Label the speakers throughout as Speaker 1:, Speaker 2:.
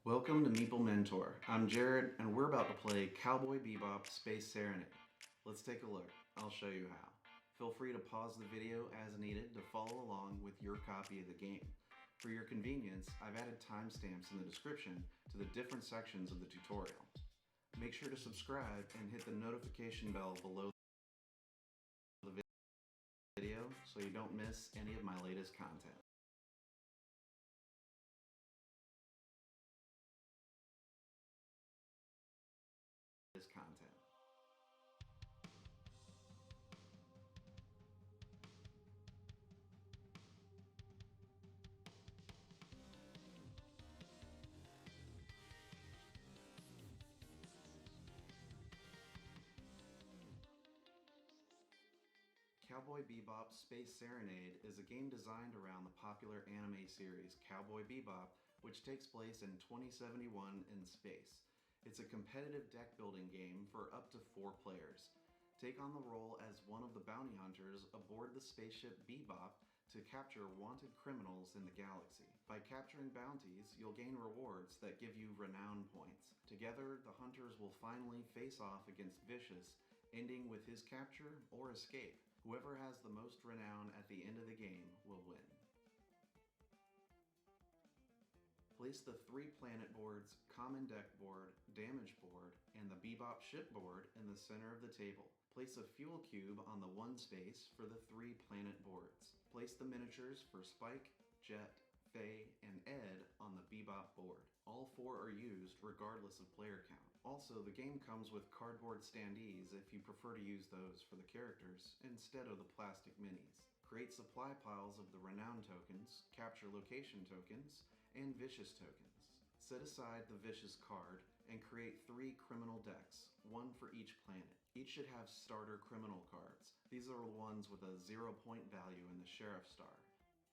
Speaker 1: Welcome to Meeple Mentor. I'm Jared, and we're about to play Cowboy Bebop Space Serenade. Let's take a look. I'll show you how. Feel free to pause the video as needed to follow along with your copy of the game. For your convenience, I've added timestamps in the description to the different sections of the tutorial. Make sure to subscribe and hit the notification bell below the video so you don't miss any of my latest content. Cowboy Bebop Space Serenade is a game designed around the popular anime series Cowboy Bebop, which takes place in 2071 in space. It's a competitive deck building game for up to 4 players. Take on the role as one of the bounty hunters aboard the spaceship Bebop to capture wanted criminals in the galaxy. By capturing bounties, you'll gain rewards that give you renown points. Together, the hunters will finally face off against Vicious, ending with his capture or escape. Whoever has the most renown at the end of the game will win. Place the 3 planet boards, common deck board, damage board, and the Bebop ship board in the center of the table. Place a fuel cube on the 1 space for the 3 planet boards. Place the miniatures for Spike, Jet, Faye, and Ed on the Bebop board. All 4 are used regardless of player count. Also, the game comes with cardboard standees if you prefer to use those for the characters instead of the plastic minis. Create supply piles of the renown tokens, capture location tokens, and vicious tokens. Set aside the vicious card and create 3 criminal decks, 1 for each planet. Each should have starter criminal cards. These are the ones with a 0-point value in the sheriff star.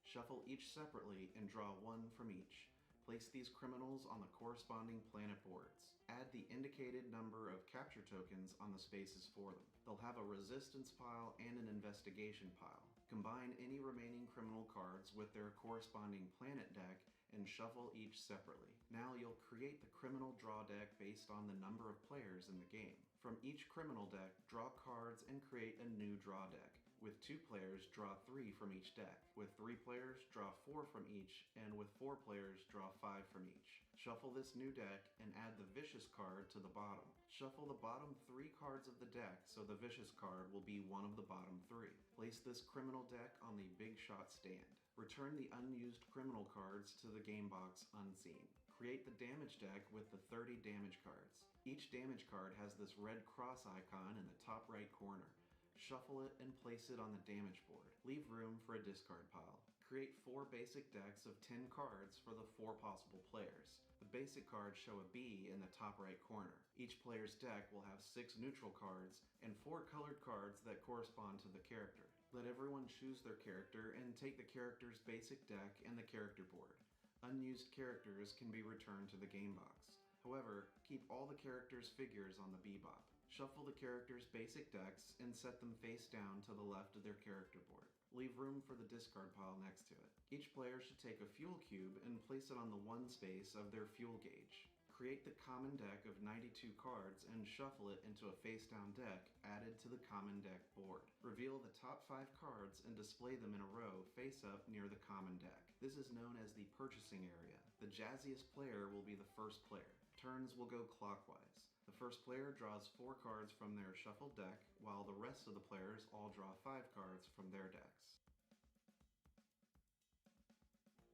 Speaker 1: Shuffle each separately and draw 1 from each. Place these criminals on the corresponding planet boards. Add the indicated number of capture tokens on the spaces for them. They'll have a resistance pile and an investigation pile. Combine any remaining criminal cards with their corresponding planet deck and shuffle each separately. Now you'll create the criminal draw deck based on the number of players in the game. From each criminal deck, draw cards and create a new draw deck. With 2 players, draw 3 from each deck. With 3 players, draw 4 from each, and with 4 players, draw 5 from each. Shuffle this new deck and add the vicious card to the bottom. Shuffle the bottom 3 cards of the deck so the vicious card will be one of the bottom 3. Place this criminal deck on the big shot stand. Return the unused criminal cards to the game box unseen. Create the damage deck with the 30 damage cards. Each damage card has this red cross icon in the top right corner. Shuffle it and place it on the damage board. Leave room for a discard pile. Create 4 basic decks of 10 cards for the 4 possible players. The basic cards show a B in the top right corner. Each player's deck will have 6 neutral cards and 4 colored cards that correspond to the character. Let everyone choose their character and take the character's basic deck and the character board. Unused characters can be returned to the game box. However, keep all the characters' figures on the Bebop. Shuffle the characters' basic decks and set them face down to the left of their character board. Leave room for the discard pile next to it. Each player should take a fuel cube and place it on the 1 space of their fuel gauge. Create the common deck of 92 cards and shuffle it into a face-down deck added to the common deck board. Reveal the top 5 cards and display them in a row face up near the common deck. This is known as the purchasing area. The jazziest player will be the first player. Turns will go clockwise. The first player draws 4 cards from their shuffled deck, while the rest of the players all draw 5 cards from their decks.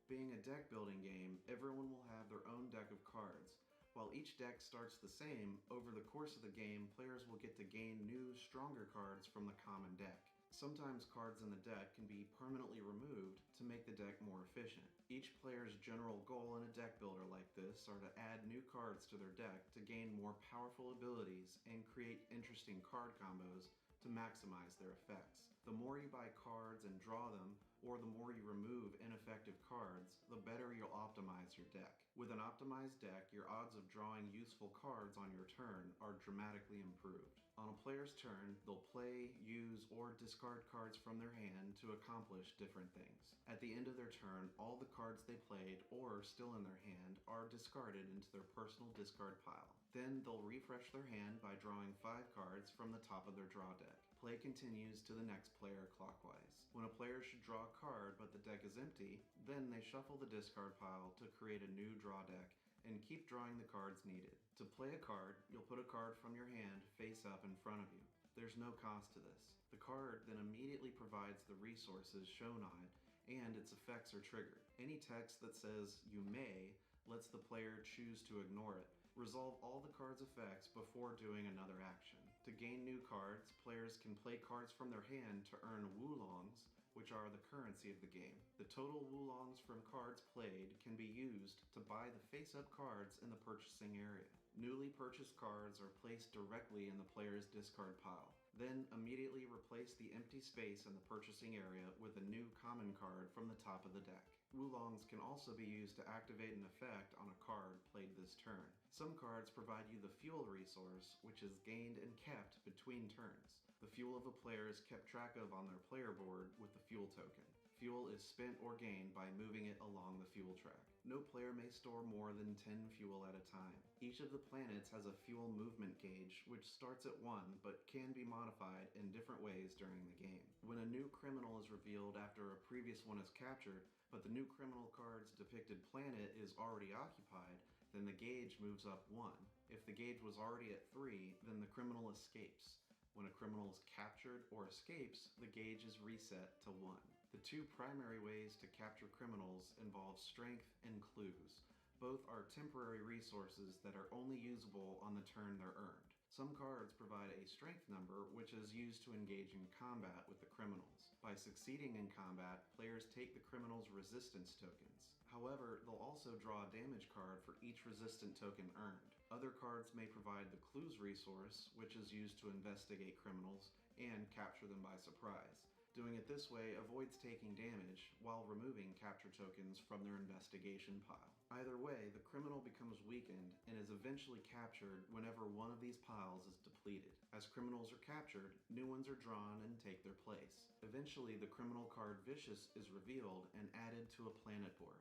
Speaker 1: Being a deck building game, everyone will have their own deck of cards. While each deck starts the same, over the course of the game, players will get to gain new, stronger cards from the common deck. Sometimes cards in the deck can be permanently removed to make the deck more efficient. Each player's general goal in a deck builder like this are to add new cards to their deck to gain more powerful abilities and create interesting card combos to maximize their effects. The more you buy cards and draw them, or the more you remove ineffective cards, the better you'll optimize your deck. With an optimized deck, your odds of drawing useful cards on your turn are dramatically improved. On a player's turn, they'll play, use, or discard cards from their hand to accomplish different things. At the end of their turn, all the cards they played or still in their hand are discarded into their personal discard pile. Then they'll refresh their hand by drawing 5 cards from the top of their draw deck. Play continues to the next player clockwise. When a player should draw a card but the deck is empty, then they shuffle the discard pile to create a new draw deck and keep drawing the cards needed. To play a card, you'll put a card from your hand face up in front of you. There's no cost to this. The card then immediately provides the resources shown on it, and its effects are triggered. Any text that says "you may" lets the player choose to ignore it. Resolve all the card's effects before doing another action. To gain new cards, players can play cards from their hand to earn woolongs, which are the currency of the game. The total woolongs from cards played can be used to buy the face-up cards in the purchasing area. Newly purchased cards are placed directly in the player's discard pile. Then immediately replace the empty space in the purchasing area with a new common card from the top of the deck. Woolongs can also be used to activate an effect on a card played this turn. Some cards provide you the fuel resource, which is gained and kept between turns. The fuel of a player is kept track of on their player board with the fuel token. Fuel is spent or gained by moving it along the fuel track. No player may store more than 10 fuel at a time. Each of the planets has a fuel movement gauge, which starts at 1 but can be modified in different ways during the game. When a new criminal is revealed after a previous one is captured, but the new criminal card's depicted planet is already occupied, then the gauge moves up 1. If the gauge was already at 3, then the criminal escapes. When a criminal is captured or escapes, the gauge is reset to 1. The two primary ways to capture criminals involve strength and clues. Both are temporary resources that are only usable on the turn they're earned. Some cards provide a strength number, which is used to engage in combat with the criminals. By succeeding in combat, players take the criminals' resistance tokens. However, they'll also draw a damage card for each resistant token earned. Other cards may provide the clues resource, which is used to investigate criminals and capture them by surprise. Doing it this way avoids taking damage while removing capture tokens from their investigation pile. Either way, the criminal becomes weakened and is eventually captured whenever one of these piles is depleted. As criminals are captured, new ones are drawn and take their place. Eventually, the criminal card Vicious is revealed and added to a planet board.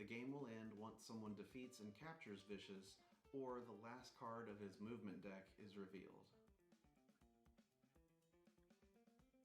Speaker 1: The game will end once someone defeats and captures Vicious, or the last card of his movement deck is revealed.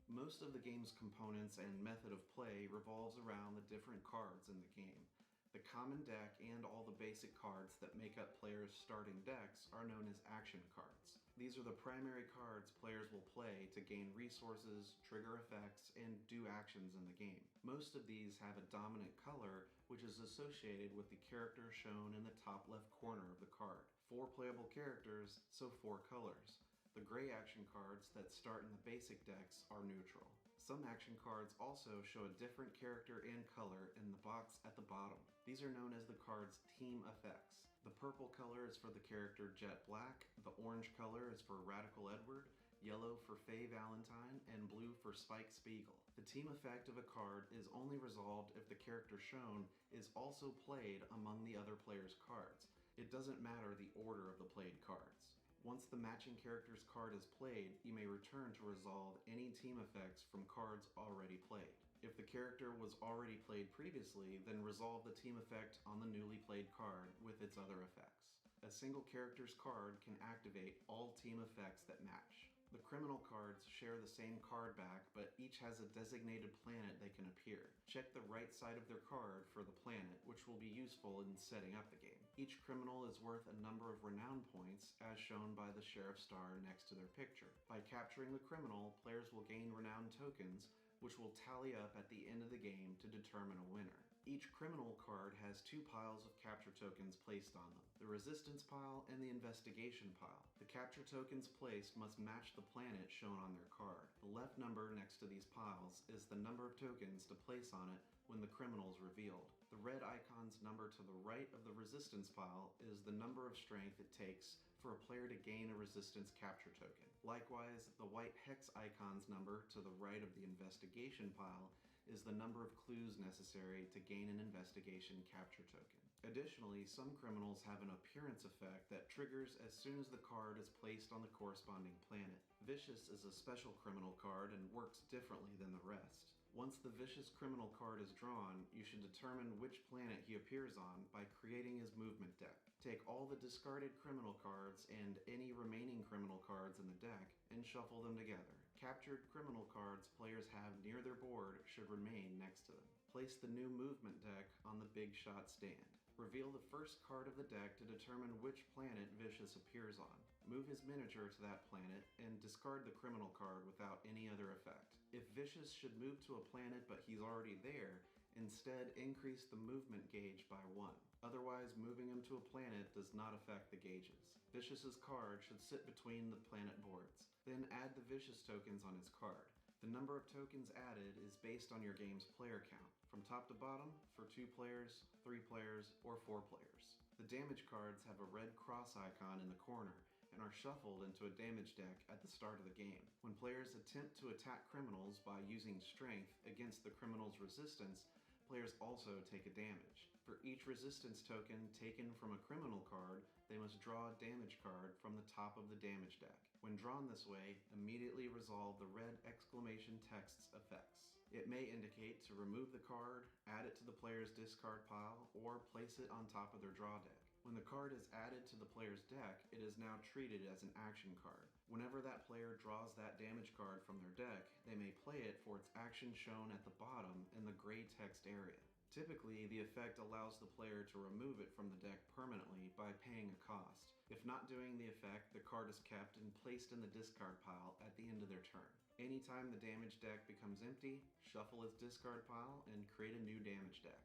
Speaker 1: Most of the game's components and method of play revolves around the different cards in the game. The common deck and all the basic cards that make up players' starting decks are known as action cards. These are the primary cards players will play to gain resources, trigger effects, and do actions in the game. Most of these have a dominant color, which is associated with the character shown in the top left corner of the card. 4 playable characters, so 4 colors. The gray action cards that start in the basic decks are neutral. Some action cards also show a different character and color in the box at the bottom. These are known as the card's team effects. The purple color is for the character Jet Black, the orange color is for Radical Edward, yellow for Faye Valentine, and blue for Spike Spiegel. The team effect of a card is only resolved if the character shown is also played among the other players' cards. It doesn't matter the order of the played cards. Once the matching character's card is played, you may return to resolve any team effects from cards already played. If the character was already played previously, then resolve the team effect on the newly played card with its other effects. A single character's card can activate all team effects that match. The criminal cards share the same card back, but each has a designated planet they can appear. Check the right side of their card for the planet, which will be useful in setting up the game. Each criminal is worth a number of renown points, as shown by the sheriff star next to their picture. By capturing the criminal, players will gain renown tokens, which will tally up at the end of the game to determine a winner. Each criminal card has 2 piles of capture tokens placed on them, the resistance pile and the investigation pile. The capture tokens placed must match the planet shown on their card. The left number next to these piles is the number of tokens to place on it when the criminal is revealed. The red icon's number to the right of the resistance pile is the number of strength it takes for a player to gain a resistance capture token. Likewise, the white hex icon's number to the right of the investigation pile is the number of clues necessary to gain an investigation capture token. Additionally, some criminals have an appearance effect that triggers as soon as the card is placed on the corresponding planet. Vicious is a special criminal card and works differently than the rest. Once the vicious criminal card is drawn, you should determine which planet he appears on by creating his movement deck. Take all the discarded criminal cards and any remaining criminal cards in the deck and shuffle them together. Captured criminal cards players have near their board should remain next to them. Place the new movement deck on the big shot stand. Reveal the first card of the deck to determine which planet Vicious appears on. Move his miniature to that planet and discard the criminal card without any other effect. If Vicious should move to a planet but he's already there, instead increase the movement gauge by 1. Otherwise, moving him to a planet does not affect the gauges. Vicious's card should sit between the planet boards. Then add the Vicious tokens on his card. The number of tokens added is based on your game's player count, from top to bottom for 2 players, 3 players, or 4 players. The damage cards have a red cross icon in the corner and are shuffled into a damage deck at the start of the game. When players attempt to attack criminals by using strength against the criminal's resistance, players also take a damage. For each resistance token taken from a criminal card, they must draw a damage card from the top of the damage deck. When drawn this way, immediately resolve the red exclamation text's effects. It may indicate to remove the card, add it to the player's discard pile, or place it on top of their draw deck. When the card is added to the player's deck, it is now treated as an action card. Whenever that player draws that damage card from their deck, they may play it for its action shown at the bottom in the gray text area. Typically, the effect allows the player to remove it from the deck permanently by paying a cost. If not doing the effect, the card is kept and placed in the discard pile at the end of their turn. Anytime the damage deck becomes empty, shuffle its discard pile and create a new damage deck.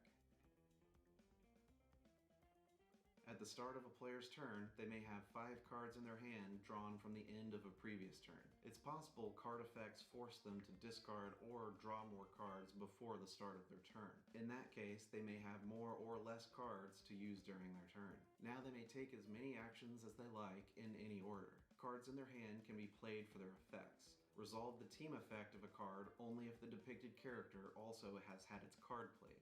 Speaker 1: At the start of a player's turn, they may have 5 cards in their hand drawn from the end of a previous turn. It's possible card effects force them to discard or draw more cards before the start of their turn. In that case, they may have more or less cards to use during their turn. Now they may take as many actions as they like in any order. Cards in their hand can be played for their effects. Resolve the team effect of a card only if the depicted character also has had its card played.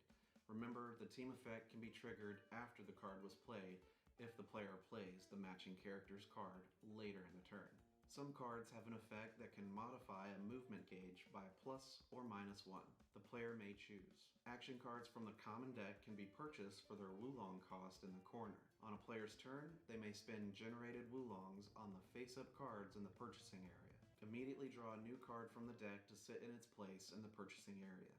Speaker 1: Remember, the team effect can be triggered after the card was played if the player plays the matching character's card later in the turn. Some cards have an effect that can modify a movement gauge by plus or minus 1. The player may choose. Action cards from the common deck can be purchased for their Wulong cost in the corner. On a player's turn, they may spend generated Wulongs on the face-up cards in the purchasing area. Immediately draw a new card from the deck to sit in its place in the purchasing area.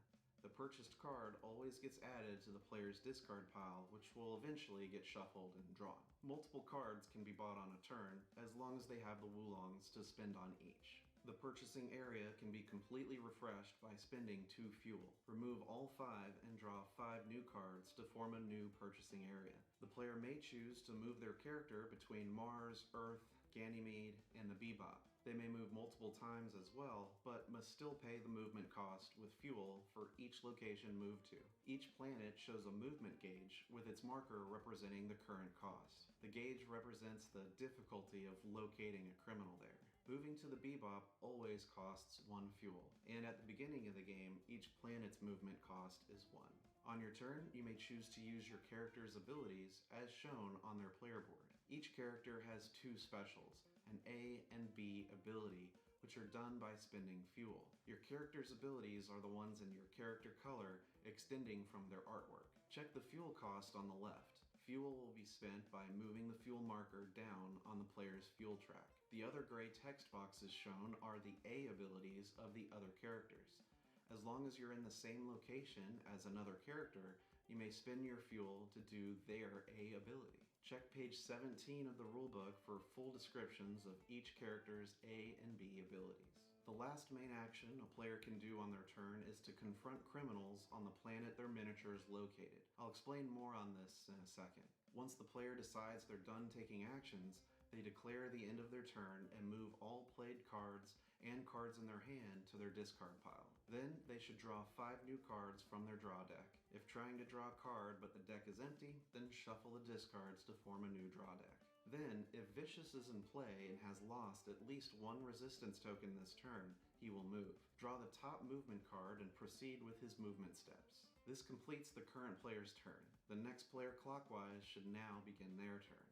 Speaker 1: The purchased card always gets added to the player's discard pile, which will eventually get shuffled and drawn. Multiple cards can be bought on a turn, as long as they have the Wulongs to spend on each. The purchasing area can be completely refreshed by spending 2 fuel. Remove all 5 and draw 5 new cards to form a new purchasing area. The player may choose to move their character between Mars, Earth, Ganymede, and the Bebop. They may move multiple times as well, but must still pay the movement cost with fuel for each location moved to. Each planet shows a movement gauge with its marker representing the current cost. The gauge represents the difficulty of locating a criminal there. Moving to the Bebop always costs 1 fuel, and at the beginning of the game, each planet's movement cost is 1. On your turn, you may choose to use your character's abilities as shown on their player board. Each character has 2 specials, an A and B ability, which are done by spending fuel. Your character's abilities are the ones in your character color extending from their artwork. Check the fuel cost on the left. Fuel will be spent by moving the fuel marker down on the player's fuel track. The other gray text boxes shown are the A abilities of the other characters. As long as you're in the same location as another character, you may spend your fuel to do their A ability. Check page 17 of the rulebook for full descriptions of each character's A and B abilities. The last main action a player can do on their turn is to confront criminals on the planet their miniature is located. I'll explain more on this in a second. Once the player decides they're done taking actions, they declare the end of their turn and move all played cards and cards in their hand to their discard pile. Then they should draw 5 new cards from their draw deck. If trying to draw a card but the deck is empty, then shuffle the discards to form a new draw deck. Then, if Vicious is in play and has lost at least one resistance token this turn, he will move. Draw the top movement card and proceed with his movement steps. This completes the current player's turn. The next player clockwise should now begin their turn.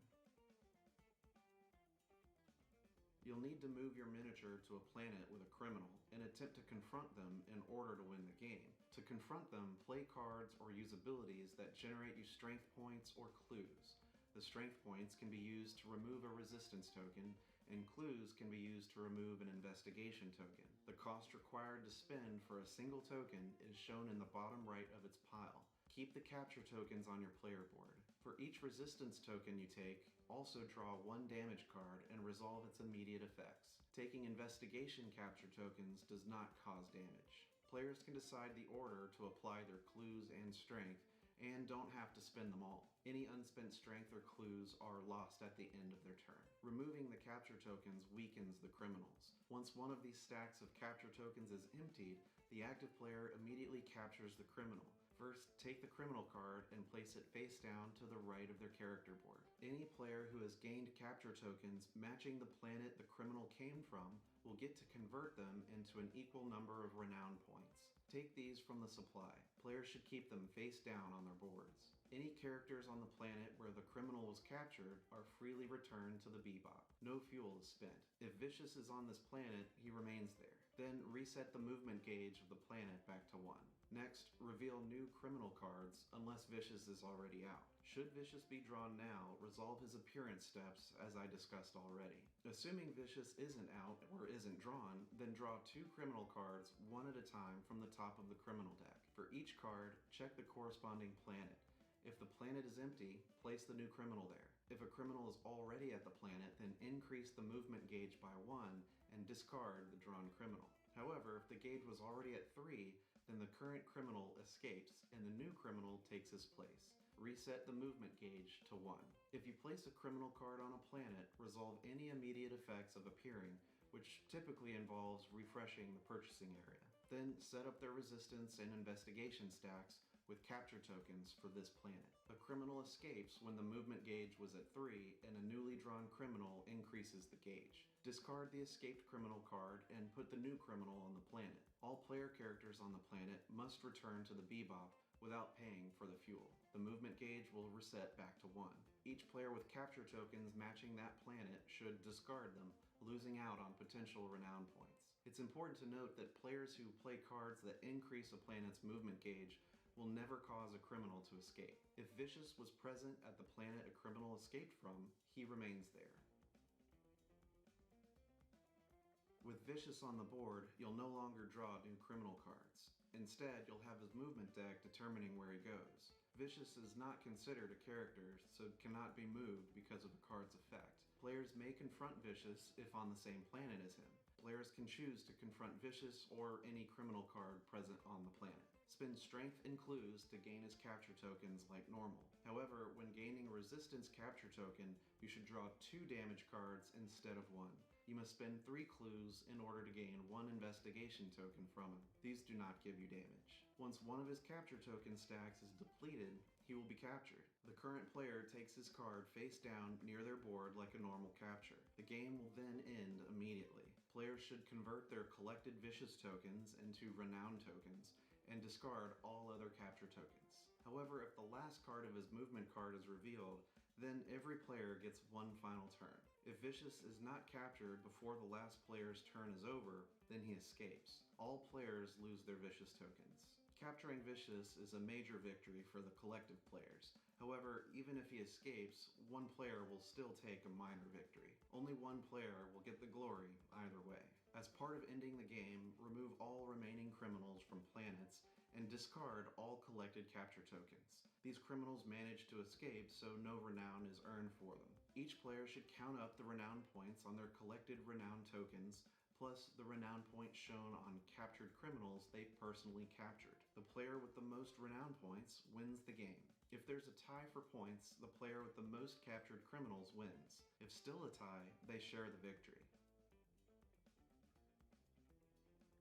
Speaker 1: You'll need to move your miniature to a planet with a criminal and attempt to confront them in order to win the game. To confront them, play cards or use abilities that generate you strength points or clues. The strength points can be used to remove a resistance token, and clues can be used to remove an investigation token. The cost required to spend for a single token is shown in the bottom right of its pile. Keep the capture tokens on your player board. For each resistance token you take, also draw one damage card and resolve its immediate effects. Taking investigation capture tokens does not cause damage. Players can decide the order to apply their clues and strength, and don't have to spend them all. Any unspent strength or clues are lost at the end of their turn. Removing the capture tokens weakens the criminals. Once one of these stacks of capture tokens is emptied, the active player immediately captures the criminal. First, take the criminal card and place it face down to the right of their character board. Any player who has gained capture tokens matching the planet the criminal came from will get to convert them into an equal number of renown points. Take these from the supply. Players should keep them face down on their boards. Any characters on the planet where the criminal was captured are freely returned to the bebop. No fuel is spent. If Vicious is on this planet, he remains there. Then reset the movement gauge of the planet back to 1. Next, reveal new criminal cards unless Vicious is already out. Should Vicious be drawn now, resolve his appearance steps as I discussed already. Assuming Vicious isn't out or isn't drawn, then draw 2 criminal cards one at a time from the top of the criminal deck. For each card, check the corresponding planet. If the planet is empty, place the new criminal there. If a criminal is already at the planet, then increase the movement gauge by 1 and discard the drawn criminal. However, if the gauge was already at 3, then the current criminal escapes and the new criminal takes his place. Reset the movement gauge to 1. If you place a criminal card on a planet, resolve any immediate effects of appearing, which typically involves refreshing the purchasing area. Then set up their resistance and investigation stacks with capture tokens for this planet. A criminal escapes when the movement gauge was at 3 and a newly drawn criminal increases the gauge. Discard the escaped criminal card and put the new criminal on the planet. All player characters on the planet must return to the bebop without paying for the fuel. The movement gauge will reset back to 1. Each player with capture tokens matching that planet should discard them, losing out on potential renown points. It's important to note that players who play cards that increase a planet's movement gauge will never cause a criminal to escape. If Vicious was present at the planet a criminal escaped from, he remains there. With Vicious on the board, you'll no longer draw new criminal cards. Instead, you'll have his movement deck determining where he goes. Vicious is not considered a character, so cannot be moved because of the card's effect. Players may confront Vicious if on the same planet as him. Players can choose to confront Vicious or any criminal card present on the planet. Spend strength and clues to gain his capture tokens like normal. However, when gaining a resistance capture token, you should draw 2 damage cards instead of 1. You must spend 3 clues in order to gain 1 investigation token from him. These do not give you damage. Once one of his capture token stacks is depleted, he will be captured. The current player takes his card face down near their board like a normal capture. The game will then end immediately. Players should convert their collected Vicious tokens into renown tokens and discard all other capture tokens. However, if the last card of his movement card is revealed, then every player gets 1 final turn. If Vicious is not captured before the last player's turn is over, then he escapes. All players lose their Vicious tokens. Capturing Vicious is a major victory for the collective players. However, even if he escapes, 1 player will still take a minor victory. Only 1 player will get the glory either way. As part of ending the game, remove all remaining criminals from planets and discard all collected capture tokens. These criminals manage to escape, so no renown is earned for them. Each player should count up the renown points on their collected renown tokens, plus the renown points shown on captured criminals they personally captured. The player with the most renown points wins the game. If there's a tie for points, the player with the most captured criminals wins. If still a tie, they share the victory.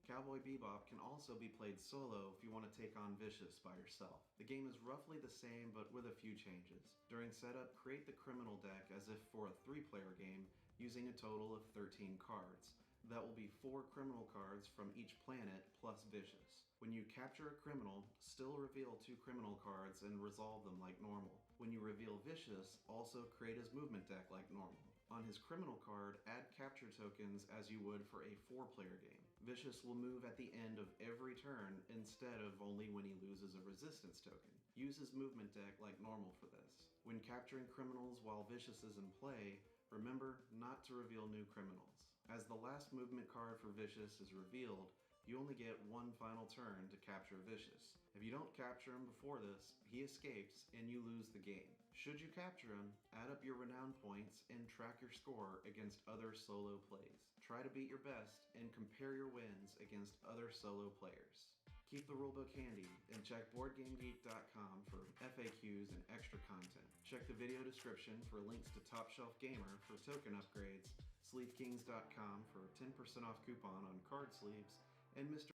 Speaker 1: Cowboy Bebop can also be played solo if you want to take on Vicious by yourself. The game is roughly the same but with a few changes. During setup, create the criminal deck as if for a 3-player game using a total of 13 cards. That will be 4 criminal cards from each planet plus Vicious. When you capture a criminal, still reveal 2 criminal cards and resolve them like normal. When you reveal Vicious, also create his movement deck like normal. On his criminal card, add capture tokens as you would for a 4-player game. Vicious will move at the end of every turn instead of only when he loses a resistance token. Use his movement deck like normal for this. When capturing criminals while Vicious is in play, remember not to reveal new criminals. As the last movement card for Vicious is revealed, you only get 1 final turn to capture Vicious. If you don't capture him before this, he escapes and you lose the game. Should you capture him, add up your renown points and track your score against other solo plays. Try to beat your best and compare your wins against other solo players. Keep the rulebook handy and check BoardGameGeek.com for FAQs and extra content. Check the video description for links to Top Shelf Gamer for token upgrades, SleeveKings.com for a 10% off coupon on card sleeves, and Mr.